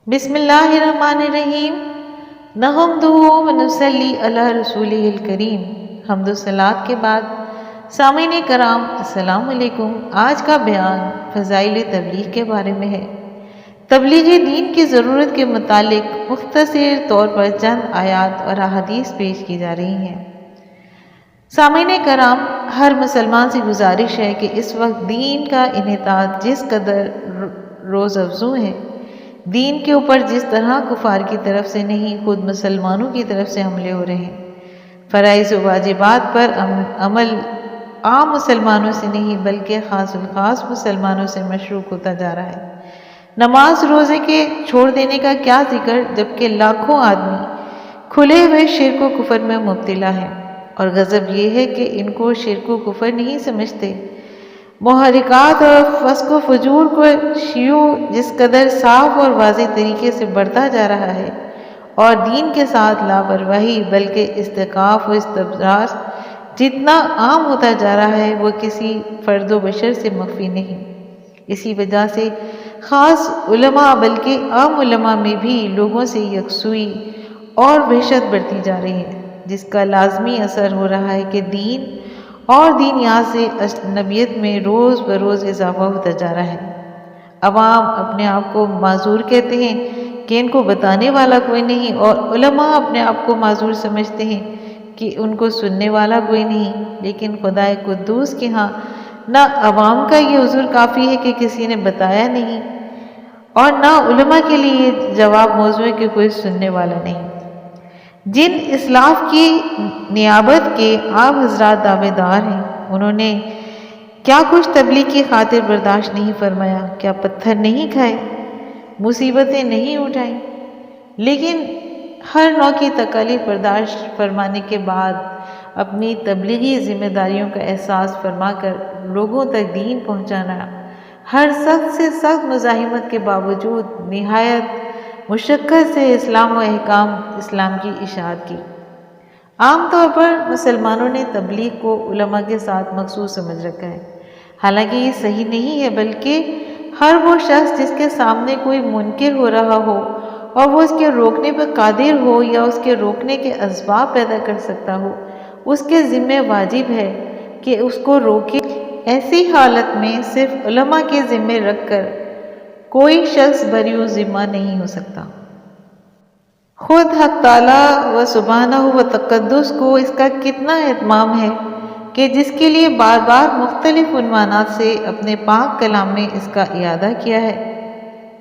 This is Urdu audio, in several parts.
بسم اللہ الرحمن الرحیم نحمدہ ونصلی علی رسولہ الکریم۔ حمد و صلات کے بعد سامعین کرام السلام علیکم۔ آج کا بیان فضائل تبلیغ کے بارے میں ہے۔ تبلیغ دین کی ضرورت کے متعلق مختصر طور پر چند آیات اور احادیث پیش کی جا رہی ہیں۔ سامعین کرام، ہر مسلمان سے گزارش ہے کہ اس وقت دین کا انحطاط جس قدر روز افزوں ہے، دین کے اوپر جس طرح کفار کی طرف سے نہیں خود مسلمانوں کی طرف سے حملے ہو رہے ہیں، فرائض و واجبات پر عمل عام مسلمانوں سے نہیں بلکہ خاص الخاص مسلمانوں سے مشروط ہوتا جا رہا ہے۔ نماز روزے کے چھوڑ دینے کا کیا ذکر، جبکہ لاکھوں آدمی کھلے ہوئے شرک و کفر میں مبتلا ہیں، اور غضب یہ ہے کہ ان کو شرک و کفر نہیں سمجھتے۔ محرکات اور فسق و فجور کو شیوع جس قدر صاف اور واضح طریقے سے بڑھتا جا رہا ہے، اور دین کے ساتھ لاپرواہی بلکہ استخفاف و استبراز جتنا عام ہوتا جا رہا ہے، وہ کسی فرد و بشر سے مخفی نہیں۔ اسی وجہ سے خاص علماء بلکہ عام علماء میں بھی لوگوں سے یکسوئی اور وحشت بڑھتی جا رہی ہے، جس کا لازمی اثر ہو رہا ہے کہ دین اور دینیات سے اجنبیت میں روز بروز اضافہ ہوتا جا رہا ہے۔ عوام اپنے آپ کو معذور کہتے ہیں کہ ان کو بتانے والا کوئی نہیں، اور علماء اپنے آپ کو معذور سمجھتے ہیں کہ ان کو سننے والا کوئی نہیں۔ لیکن خدائے قدوس کے ہاں نہ عوام کا یہ عذر کافی ہے کہ کسی نے بتایا نہیں، اور نہ علماء کے لیے یہ جواب موضوع ہے کہ کوئی سننے والا نہیں۔ جن اسلاف کی نیابت کے آپ حضرات دعوے دار ہیں، انہوں نے کیا کچھ تبلیغ کی خاطر برداشت نہیں فرمایا؟ کیا پتھر نہیں کھائے، مصیبتیں نہیں اٹھائیں؟ لیکن ہر نوع کی تکالیف برداشت فرمانے کے بعد اپنی تبلیغی ذمہ داریوں کا احساس فرما کر لوگوں تک دین پہنچانا، ہر سخت سے سخت مزاحمت کے باوجود نہایت مشقت سے اسلام و احکام اسلام کی اشاعت کی۔ عام طور پر مسلمانوں نے تبلیغ کو علماء کے ساتھ مخصوص سمجھ رکھا ہے، حالانکہ یہ صحیح نہیں ہے، بلکہ ہر وہ شخص جس کے سامنے کوئی منکر ہو رہا ہو اور وہ اس کے روکنے پر قادر ہو یا اس کے روکنے کے اسباب پیدا کر سکتا ہو، اس کے ذمہ واجب ہے کہ اس کو روکے۔ ایسی حالت میں صرف علماء کے ذمہ رکھ کر کوئی شخص بری ذمہ نہیں ہو سکتا۔ خود حق تعالیٰ و سبحانہ و تقدس کو اس کا کتنا اہتمام ہے کہ جس کے لیے بار بار مختلف عنوانات سے اپنے پاک کلام میں اس کا اعادہ کیا ہے۔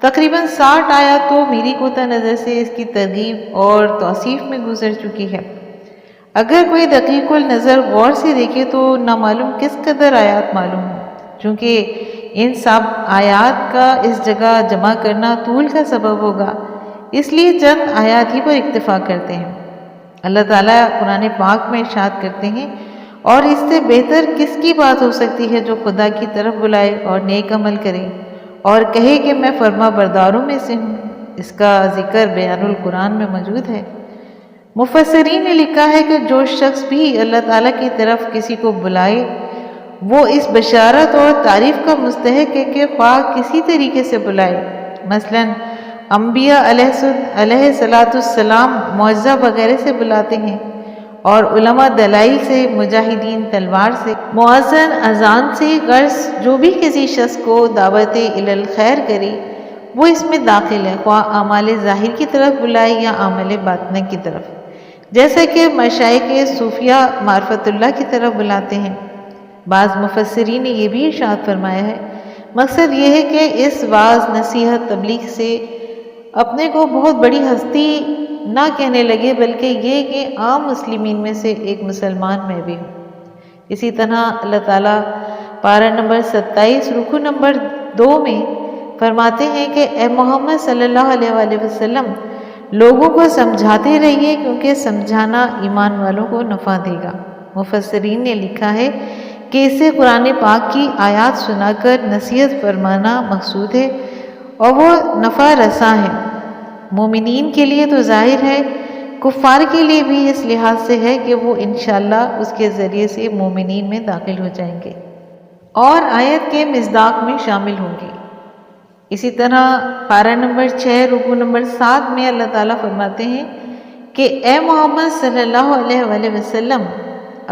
تقریباً 60 آیات تو میری کوتاہ نظر سے اس کی ترغیب اور توصیف میں گزر چکی ہے۔ اگر کوئی دقیق النظر غور سے دیکھے تو نامعلوم کس قدر آیات معلوم ہوں، چونکہ ان سب آیات کا اس جگہ جمع کرنا طول کا سبب ہوگا، اس لیے چند آیات ہی پر اکتفا کرتے ہیں۔ اللہ تعالیٰ قرآن پاک میں ارشاد کرتے ہیں، اور اس سے بہتر کس کی بات ہو سکتی ہے جو خدا کی طرف بلائے اور نیک عمل کرے اور کہے کہ میں فرما برداروں میں سے ہوں۔ اس کا ذکر بیان القرآن میں موجود ہے۔ مفسرین نے لکھا ہے کہ جو شخص بھی اللہ تعالیٰ کی طرف کسی کو بلائے، وہ اس بشارت اور تعریف کا مستحق ہے کہ خواہ کسی طریقے سے بلائے، مثلاً انبیاء علیہ السلام معجزہ وغیرہ سے بلاتے ہیں، اور علماء دلائل سے، مجاہدین تلوار سے، مؤذن اذان سے، غرض جو بھی کسی شخص کو دعوت الی الخیر کرے وہ اس میں داخل ہے، خواہ اعمال ظاہر کی طرف بلائے یا اعمال باطنہ کی طرف، جیسا کہ مشائخ صوفیہ معرفت اللہ کی طرف بلاتے ہیں۔ بعض مفسرین نے یہ بھی ارشاد فرمایا ہے، مقصد یہ ہے کہ اس واعظ نصیحت تبلیغ سے اپنے کو بہت بڑی ہستی نہ کہنے لگے، بلکہ یہ کہ عام مسلمین میں سے ایک مسلمان میں بھی ہوں۔ اسی طرح اللہ تعالیٰ پارہ نمبر 27 رکوع نمبر 2 میں فرماتے ہیں کہ اے محمد صلی اللہ علیہ وآلہ وسلم، لوگوں کو سمجھاتے رہیے، کیونکہ سمجھانا ایمان والوں کو نفع دے گا۔ مفسرین نے لکھا ہے کہ اس سے قرآن پاک کی آیات سنا کر نصیحت فرمانا مقصود ہے، اور وہ نفع رساں ہے۔ مومنین کے لیے تو ظاہر ہے، کفار کے لیے بھی اس لحاظ سے ہے کہ وہ انشاءاللہ اس کے ذریعے سے مومنین میں داخل ہو جائیں گے اور آیت کے مصداق میں شامل ہوں گے۔ اسی طرح پارہ نمبر 6 رکوع نمبر 7 میں اللہ تعالیٰ فرماتے ہیں کہ اے محمد صلی اللہ علیہ وآلہ وسلم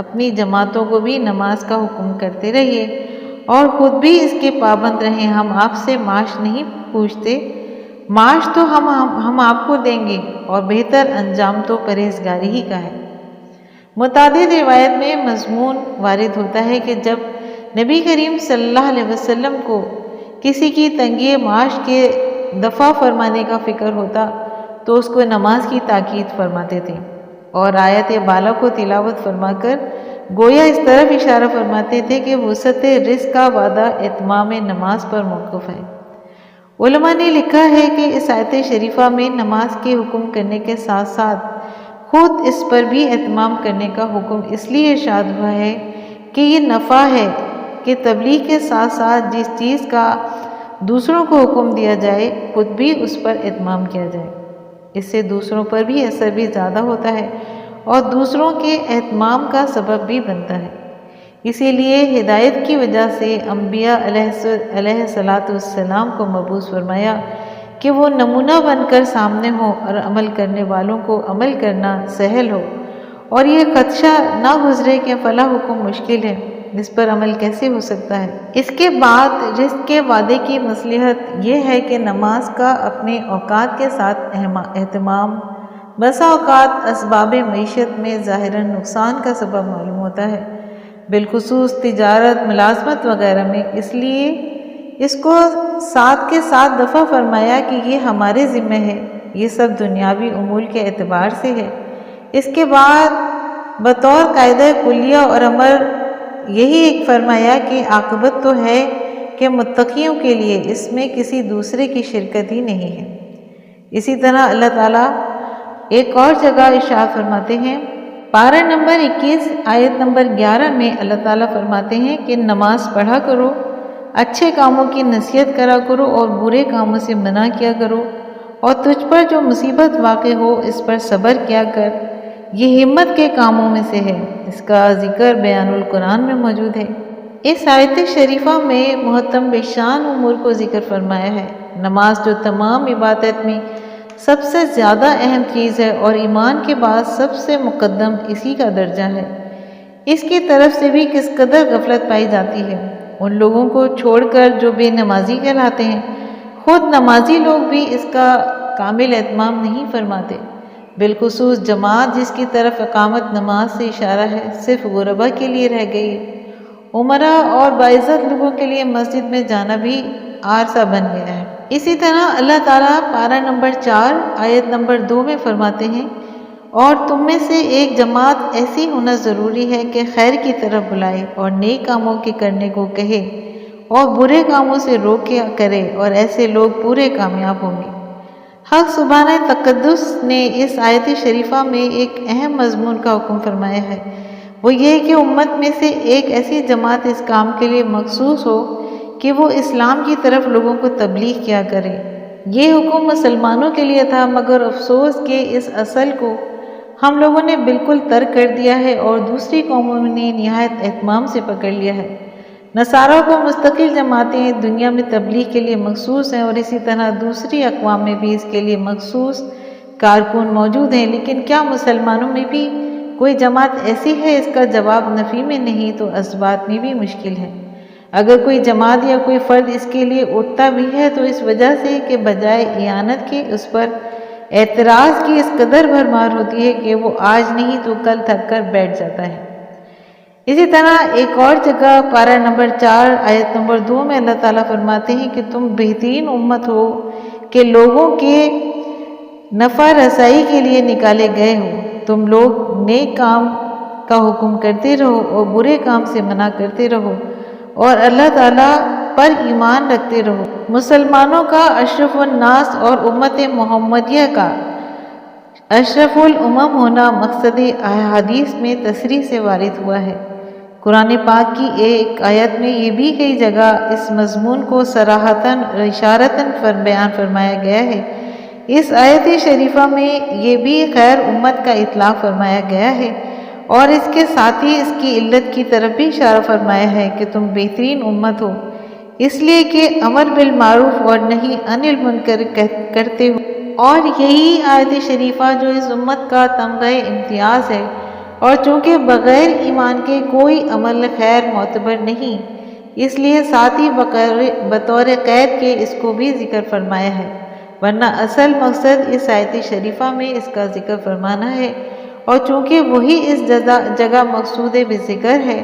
اپنی جماعتوں کو بھی نماز کا حکم کرتے رہیے اور خود بھی اس کے پابند رہیں، ہم آپ سے معاش نہیں پوچھتے، معاش تو ہم آپ کو دیں گے اور بہتر انجام تو پرہیزگاری ہی کا ہے۔ متعدد روایت میں مضمون وارد ہوتا ہے کہ جب نبی کریم صلی اللہ علیہ وسلم کو کسی کی تنگی معاش کے دفع فرمانے کا فکر ہوتا تو اس کو نماز کی تاکید فرماتے تھے اور آیت بالا کو تلاوت فرما کر گویا اس طرف اشارہ فرماتے تھے کہ وسعت رزق کا وعدہ اتمام نماز پر موقف ہے۔ علماء نے لکھا ہے کہ اس آیت شریفہ میں نماز کے حکم کرنے کے ساتھ ساتھ خود اس پر بھی اہتمام کرنے کا حکم اس لیے ارشاد ہوا ہے کہ یہ نفع ہے کہ تبلیغ کے ساتھ ساتھ جس چیز کا دوسروں کو حکم دیا جائے خود بھی اس پر اہتمام کیا جائے، اس سے دوسروں پر بھی اثر بھی زیادہ ہوتا ہے اور دوسروں کے اہتمام کا سبب بھی بنتا ہے۔ اسی لیے ہدایت کی وجہ سے انبیاء علیہ الصلاۃ والسلام کو مبعوث فرمایا کہ وہ نمونہ بن کر سامنے ہو اور عمل کرنے والوں کو عمل کرنا سہل ہو اور یہ خدشہ نہ گزرے کہ فلاں حکم مشکل ہے، اس پر عمل کیسے ہو سکتا ہے۔ اس کے بعد رزق کے وعدے کی مصلحت یہ ہے کہ نماز کا اپنے اوقات کے ساتھ اہتمام بسا اوقات اسباب معیشت میں ظاہراً نقصان کا سبب معلوم ہوتا ہے، بالخصوص تجارت، ملازمت وغیرہ میں، اس لیے اس کو ساتھ کے ساتھ دفع فرمایا کہ یہ ہمارے ذمہ ہے، یہ سب دنیاوی امور کے اعتبار سے ہے۔ اس کے بعد بطور قاعدہ کلیہ اور امر یہی ایک فرمایا کہ عاقبت تو ہے کہ متقیوں کے لیے اس میں کسی دوسرے کی شرکت ہی نہیں ہے۔ اسی طرح اللہ تعالیٰ ایک اور جگہ ارشاد فرماتے ہیں، پارہ نمبر 21 آیت نمبر 11 میں اللہ تعالیٰ فرماتے ہیں کہ نماز پڑھا کرو، اچھے کاموں کی نصیحت کرا کرو اور برے کاموں سے منع کیا کرو، اور تجھ پر جو مصیبت واقع ہو اس پر صبر کیا کر، یہ ہمت کے کاموں میں سے ہے۔ اس کا ذکر بیان القرآن میں موجود ہے۔ اس آیت شریفہ میں محتم بشان امور کو ذکر فرمایا ہے۔ نماز جو تمام عبادت میں سب سے زیادہ اہم چیز ہے اور ایمان کے بعد سب سے مقدم اسی کا درجہ ہے، اس کی طرف سے بھی کس قدر غفلت پائی جاتی ہے۔ ان لوگوں کو چھوڑ کر جو بے نمازی کہلاتے ہیں، خود نمازی لوگ بھی اس کا کامل اہتمام نہیں فرماتے، بالخصوص جماعت جس کی طرف اقامت نماز سے اشارہ ہے صرف غربا کے لیے رہ گئی ہے۔ عمرہ اور باعزت لوگوں کے لیے مسجد میں جانا بھی عارضہ بن گیا ہے۔ اسی طرح اللہ تعالیٰ پارہ نمبر 4 آیت نمبر 2 میں فرماتے ہیں، اور تم میں سے ایک جماعت ایسی ہونا ضروری ہے کہ خیر کی طرف بلائے اور نیک کاموں کے کرنے کو کہے اور برے کاموں سے روکیا کرے، اور ایسے لوگ پورے کامیاب ہوں گے۔ حق سبحانہ تقدس نے اس آیت شریفہ میں ایک اہم مضمون کا حکم فرمایا ہے، وہ یہ کہ امت میں سے ایک ایسی جماعت اس کام کے لیے مخصوص ہو کہ وہ اسلام کی طرف لوگوں کو تبلیغ کیا کرے۔ یہ حکم مسلمانوں کے لیے تھا، مگر افسوس کہ اس اصل کو ہم لوگوں نے بالکل ترک کر دیا ہے اور دوسری قوموں نے نہایت اہتمام سے پکڑ لیا ہے۔ نصارہ کو مستقل جماعتیں دنیا میں تبلیغ کے لیے مخصوص ہیں اور اسی طرح دوسری اقوام میں بھی اس کے لیے مخصوص کارکن موجود ہیں، لیکن کیا مسلمانوں میں بھی کوئی جماعت ایسی ہے؟ اس کا جواب نفی میں نہیں تو اثبات میں بھی مشکل ہے۔ اگر کوئی جماعت یا کوئی فرد اس کے لیے اٹھتا بھی ہے تو اس وجہ سے کہ بجائے اعانت کے اس پر اعتراض کی اس قدر بھرمار ہوتی ہے کہ وہ آج نہیں تو کل تھک کر بیٹھ جاتا ہے۔ اسی طرح ایک اور جگہ پارہ نمبر 4 آیت نمبر 2 میں اللہ تعالیٰ فرماتے ہیں کہ تم بہترین امت ہو کہ لوگوں کے نفع رسائی کے لیے نکالے گئے ہو، تم لوگ نیک کام کا حکم کرتے رہو اور برے کام سے منع کرتے رہو اور اللہ تعالیٰ پر ایمان رکھتے رہو۔ مسلمانوں کا اشرف الناس اور امت محمدیہ کا اشرف الامم ہونا مقصد احادیث میں تصریح سے وارد ہوا ہے۔ قرآن پاک کی ایک آیت میں یہ بھی کئی جگہ اس مضمون کو صراحتاً اور اشارتاً بیان فرمایا گیا ہے۔ اس آیت شریفہ میں یہ بھی خیر امت کا اطلاق فرمایا گیا ہے اور اس کے ساتھ ہی اس کی علت کی طرف بھی اشارہ فرمایا ہے کہ تم بہترین امت ہو اس لیے کہ امر بالمعروف اور نہی عن المنکر کرتے ہو، اور یہی آیت شریفہ جو اس امت کا تمغہ امتیاز ہے، اور چونکہ بغیر ایمان کے کوئی عمل خیر معتبر نہیں، اس لیے ساتھ ہی بطور قید کے اس کو بھی ذکر فرمایا ہے، ورنہ اصل مقصد اس آیت شریفہ میں اس کا ذکر فرمانا ہے، اور چونکہ وہی اس جگہ مقصود بذکر ہے،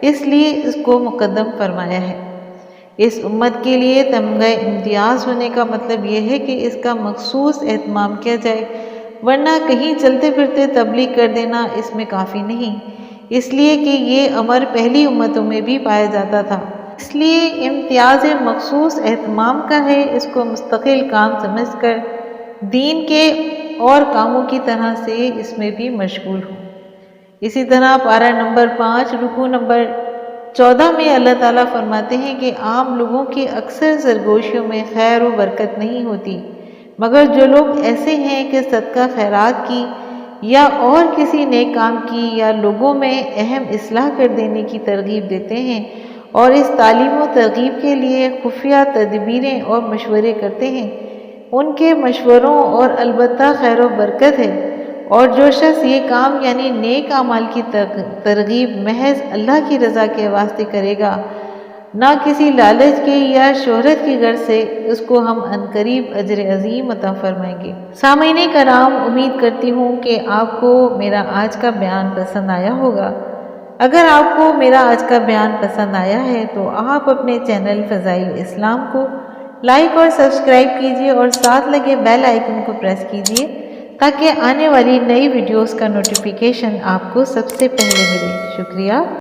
اس لیے اس کو مقدم فرمایا ہے۔ اس امت کے لیے تمغہ امتیاز ہونے کا مطلب یہ ہے کہ اس کا مخصوص اہتمام کیا جائے، ورنہ کہیں چلتے پھرتے تبلیغ کر دینا اس میں کافی نہیں، اس لیے کہ یہ امر پہلی امتوں میں بھی پایا جاتا تھا، اس لیے امتیاز مخصوص اہتمام کا ہے۔ اس کو مستقل کام سمجھ کر دین کے اور کاموں کی طرح سے اس میں بھی مشغول ہوں۔ اسی طرح پارہ نمبر 5 رکوع نمبر 14 میں اللہ تعالیٰ فرماتے ہیں کہ عام لوگوں کی اکثر سرگوشیوں میں خیر و برکت نہیں ہوتی، مگر جو لوگ ایسے ہیں کہ صدقہ خیرات کی یا اور کسی نیک کام کی یا لوگوں میں اہم اصلاح کر دینے کی ترغیب دیتے ہیں اور اس تعلیم و ترغیب کے لیے خفیہ تدبیریں اور مشورے کرتے ہیں، ان کے مشوروں اور البتہ خیر و برکت ہے۔ اور جو شخص یہ کام یعنی نیک اعمال کی ترغیب محض اللہ کی رضا کے واسطے کرے گا، نہ کسی لالچ کے یا شہرت کی غرض سے، اس کو ہم عنقریب اجر عظیم عطا فرمائیں گے۔ سامعین کرام، امید کرتی ہوں کہ آپ کو میرا آج کا بیان پسند آیا ہوگا۔ اگر آپ کو میرا آج کا بیان پسند آیا ہے تو آپ اپنے چینل فضائل اسلام کو لائک اور سبسکرائب کیجیے اور ساتھ لگے بیل آئیکن کو پریس کیجیے تاکہ آنے والی نئی ویڈیوز کا نوٹیفیکیشن آپ کو سب سے پہلے ملے۔ شکریہ۔